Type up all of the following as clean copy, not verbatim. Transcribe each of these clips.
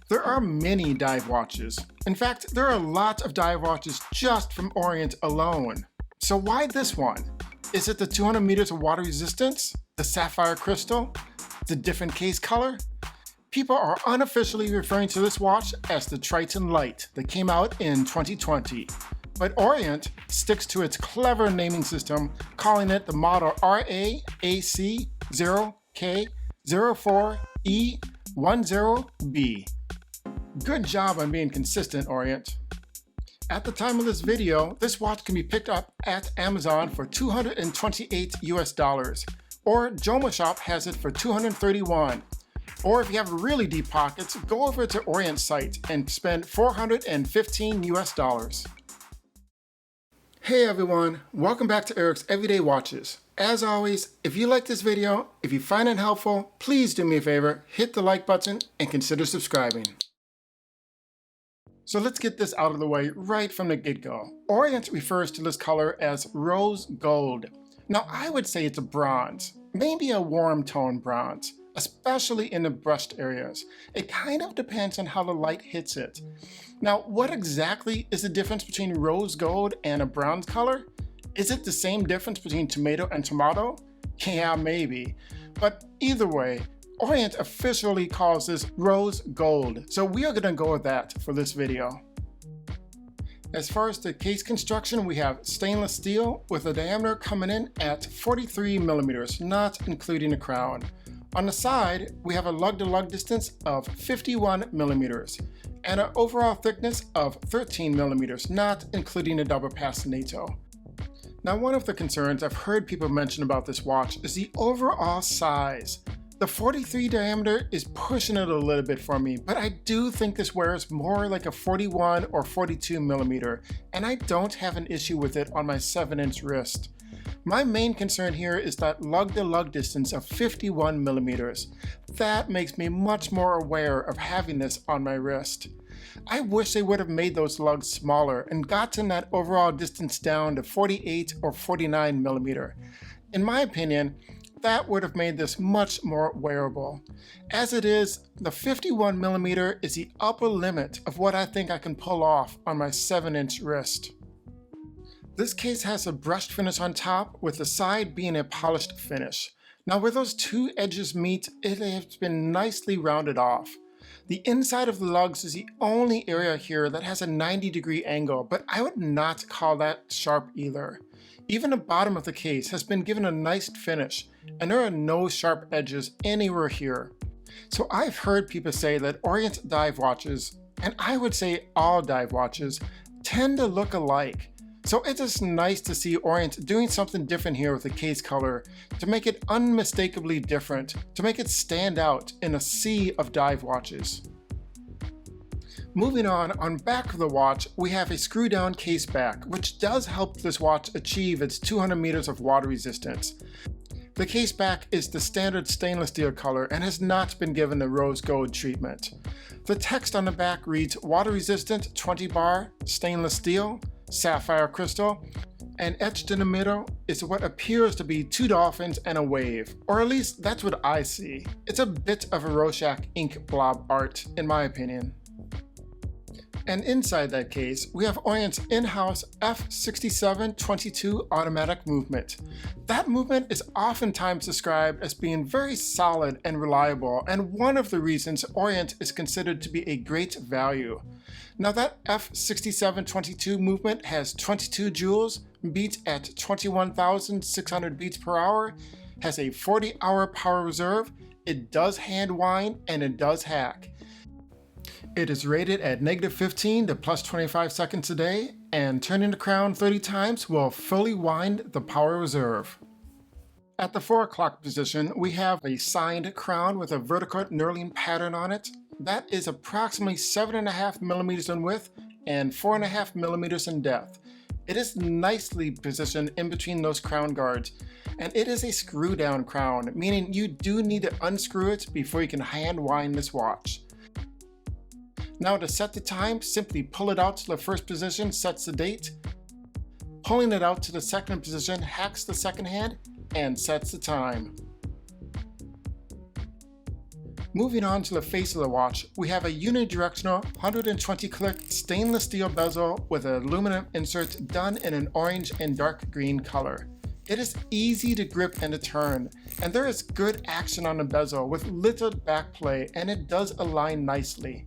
There are many dive watches. In fact, there are a lot of dive watches just from Orient alone. So why this one? Is it the 200 meters of water resistance? The sapphire crystal? The different case color? People are unofficially referring to this watch as the Triton Lite that came out in 2020. But Orient sticks to its clever naming system, calling it the model RAAC0K04E10B. Good job on being consistent, Orient. At the time of this video, this watch can be picked up at Amazon for $228 US, or Joma Shop has it for $231. Or if you have really deep pockets, go over to Orient site and spend $415 US. Hey everyone, welcome back to Eric's Everyday Watches. As always, if you like this video, if you find it helpful, please do me a favor, hit the like button and consider subscribing. So let's get this out of the way right from the get-go. Orient refers to this color as rose gold. Now I would say it's a bronze, maybe a warm tone bronze, especially in the brushed areas. It kind of depends on how the light hits it. Now, what exactly is the difference between rose gold and a bronze color? Is it the same difference between tomato and tomato? Yeah, maybe. But either way, Orient officially calls this rose gold, so we are gonna go with that for this video. As far as the case construction, we have stainless steel with a diameter coming in at 43 millimeters, not including the crown. On the side, we have a lug-to-lug distance of 51 millimeters and an overall thickness of 13 millimeters, not including the double pastinato. Now, one of the concerns I've heard people mention about this watch is the overall size. The 43 diameter is pushing it a little bit for me, but I do think this wears more like a 41 or 42 millimeter, and I don't have an issue with it on my 7-inch wrist. My main concern here is that lug-to-lug distance of 51 millimeters. That makes me much more aware of having this on my wrist. I wish they would have made those lugs smaller and gotten that overall distance down to 48 or 49 millimeter. In my opinion, that would have made this much more wearable. As it is, the 51 millimeter is the upper limit of what I think I can pull off on my 7-inch wrist. This case has a brushed finish on top, with the side being a polished finish. Now where those two edges meet, it has been nicely rounded off. The inside of the lugs is the only area here that has a 90-degree angle, but I would not call that sharp either. Even the bottom of the case has been given a nice finish, and there are no sharp edges anywhere here. So I've heard people say that Orient dive watches, and I would say all dive watches, tend to look alike. So it's just nice to see Orient doing something different here with the case color to make it unmistakably different, to make it stand out in a sea of dive watches. Moving on back of the watch, we have a screw down case back, which does help this watch achieve its 200 meters of water resistance. The case back is the standard stainless steel color and has not been given the rose gold treatment. The text on the back reads water resistant 20 bar stainless steel, sapphire crystal, and etched in the middle is what appears to be two dolphins and a wave, or at least that's what I see. It's a bit of a Rorschach ink blob art, in my opinion. And inside that case, we have Orient's in-house F6722 automatic movement. That movement is oftentimes described as being very solid and reliable, and one of the reasons Orient is considered to be a great value. Now that F6722 movement has 22 joules, beats at 21,600 beats per hour, has a 40-hour power reserve, it does hand wind, and it does hack. It is rated at -15 to +25 seconds a day, and turning the crown 30 times will fully wind the power reserve. At the 4 o'clock position, we have a signed crown with a vertical knurling pattern on it. That is approximately 7.5 millimeters in width and 4.5 millimeters in depth. It is nicely positioned in between those crown guards, and it is a screw down crown, meaning you do need to unscrew it before you can hand wind this watch. Now to set the time, simply pull it out to the first position, sets the date. Pulling it out to the second position hacks the second hand and sets the time. Moving on to the face of the watch, we have a unidirectional 120 click stainless steel bezel with an aluminum insert done in an orange and dark green color. It is easy to grip and to turn, and there is good action on the bezel with little back play, and it does align nicely.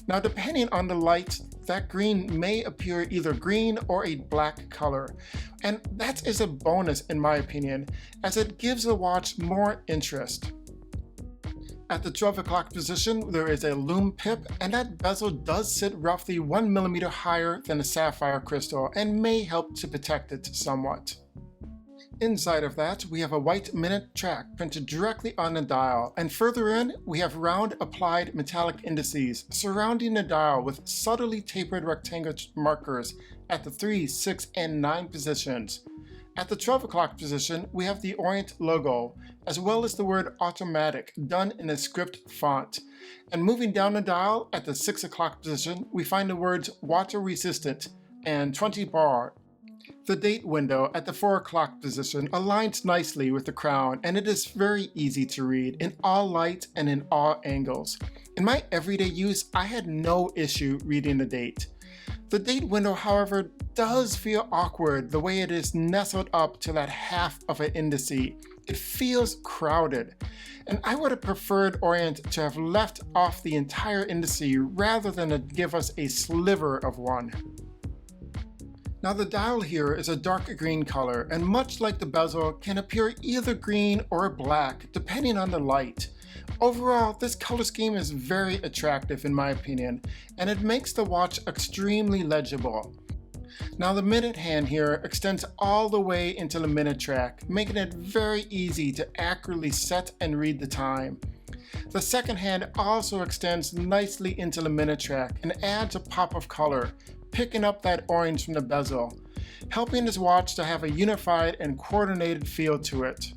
Now depending on the light, that green may appear either green or a black color, and that is a bonus in my opinion, as it gives the watch more interest. At the 12 o'clock position, there is a lume pip, and that bezel does sit roughly 1 millimeter higher than the sapphire crystal and may help to protect it somewhat. Inside of that, we have a white minute track printed directly on the dial, and further in, we have round applied metallic indices surrounding the dial with subtly tapered rectangular markers at the 3, 6, and 9 positions. At the 12 o'clock position, we have the Orient logo, as well as the word automatic done in a script font. And moving down the dial at the 6 o'clock position, we find the words water resistant and 20 bar. The date window at the 4 o'clock position aligns nicely with the crown, and it is very easy to read in all light and in all angles. In my everyday use, I had no issue reading the date. The date window, however, does feel awkward the way it is nestled up to that half of an indice. It feels crowded, and I would have preferred Orient to have left off the entire indice rather than to give us a sliver of one. Now the dial here is a dark green color, and much like the bezel, can appear either green or black depending on the light. Overall, this color scheme is very attractive in my opinion, and it makes the watch extremely legible. Now the minute hand here extends all the way into the minute track, making it very easy to accurately set and read the time. The second hand also extends nicely into the minute track and adds a pop of color, picking up that orange from the bezel, helping this watch to have a unified and coordinated feel to it.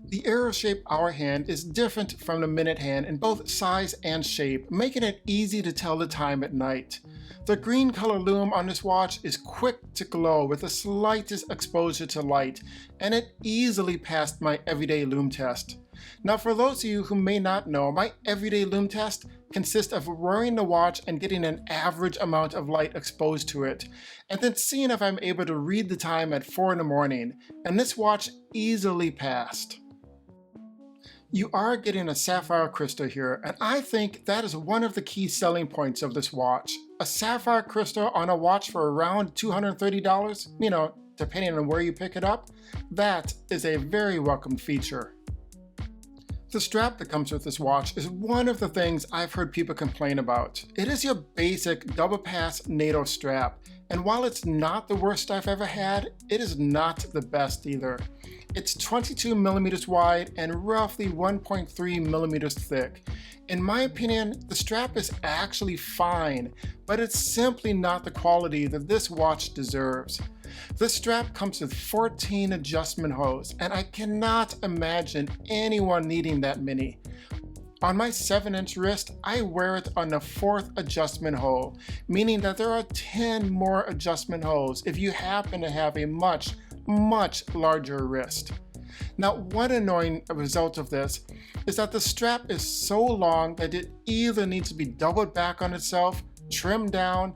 The arrow-shaped hour hand is different from the minute hand in both size and shape, making it easy to tell the time at night. The green color lume on this watch is quick to glow with the slightest exposure to light, and it easily passed my everyday lume test. Now for those of you who may not know, my everyday lume test consists of wearing the watch and getting an average amount of light exposed to it, and then seeing if I'm able to read the time at 4 in the morning, and this watch easily passed. You are getting a sapphire crystal here, and I think that is one of the key selling points of this watch. A sapphire crystal on a watch for around $230, depending on where you pick it up, that is a very welcome feature. The strap that comes with this watch is one of the things I've heard people complain about. It is your basic double pass NATO strap, and while it's not the worst I've ever had, it is not the best either. It's 22 millimeters wide and roughly 1.3 millimeters thick. In my opinion, the strap is actually fine, but it's simply not the quality that this watch deserves. This strap comes with 14 adjustment holes, and I cannot imagine anyone needing that many. On my 7-inch wrist, I wear it on the 4th adjustment hole, meaning that there are 10 more adjustment holes if you happen to have a much larger wrist. Now, one annoying result of this is that the strap is so long that it either needs to be doubled back on itself, trimmed down,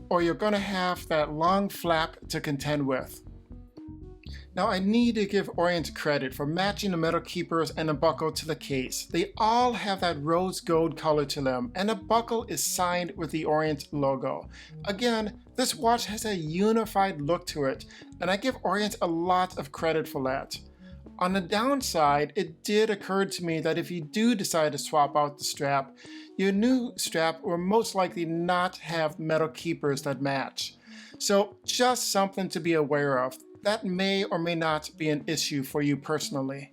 or you're going to have that long flap to contend with. Now I need to give Orient credit for matching the metal keepers and the buckle to the case. They all have that rose gold color to them, and the buckle is signed with the Orient logo. Again, this watch has a unified look to it, and I give Orient a lot of credit for that. On the downside, it did occur to me that if you do decide to swap out the strap, your new strap will most likely not have metal keepers that match. So just something to be aware of. That may or may not be an issue for you personally.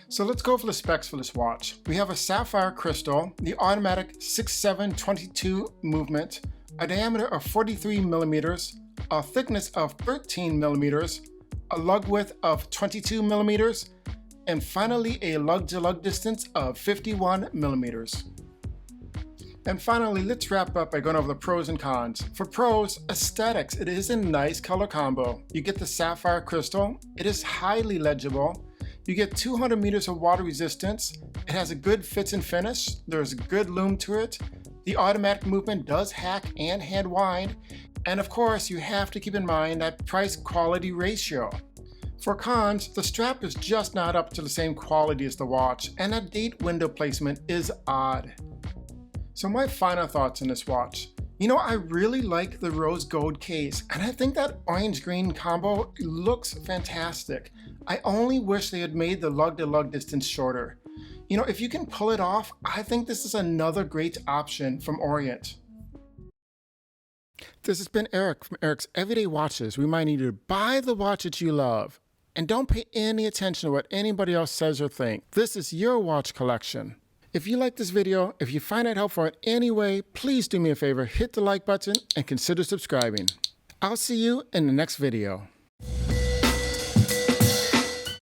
So let's go over the specs for this watch. We have a sapphire crystal, the automatic 6722 movement, a diameter of 43 millimeters, a thickness of 13 millimeters, a lug width of 22 millimeters, and finally a lug-to-lug distance of 51 millimeters. And finally, let's wrap up by going over the pros and cons. For pros, aesthetics, it is a nice color combo. You get the sapphire crystal, it is highly legible, You get 200 meters of water resistance. It has a good fit and finish. There's a good lume to it. The automatic movement does hack and hand wind. And of course, you have to keep in mind that price-quality ratio. For cons, the strap is just not up to the same quality as the watch, and that date window placement is odd. So my final thoughts on this watch. I really like the rose gold case, and I think that orange green combo looks fantastic. I only wish they had made the lug-to-lug distance shorter. If you can pull it off, I think this is another great option from Orient. This has been Eric from Eric's Everyday Watches, reminding you to buy the watch that you love. And don't pay any attention to what anybody else says or thinks. This is your watch collection. If you like this video, if you find it helpful in any way, please do me a favor, hit the like button and consider subscribing. I'll see you in the next video.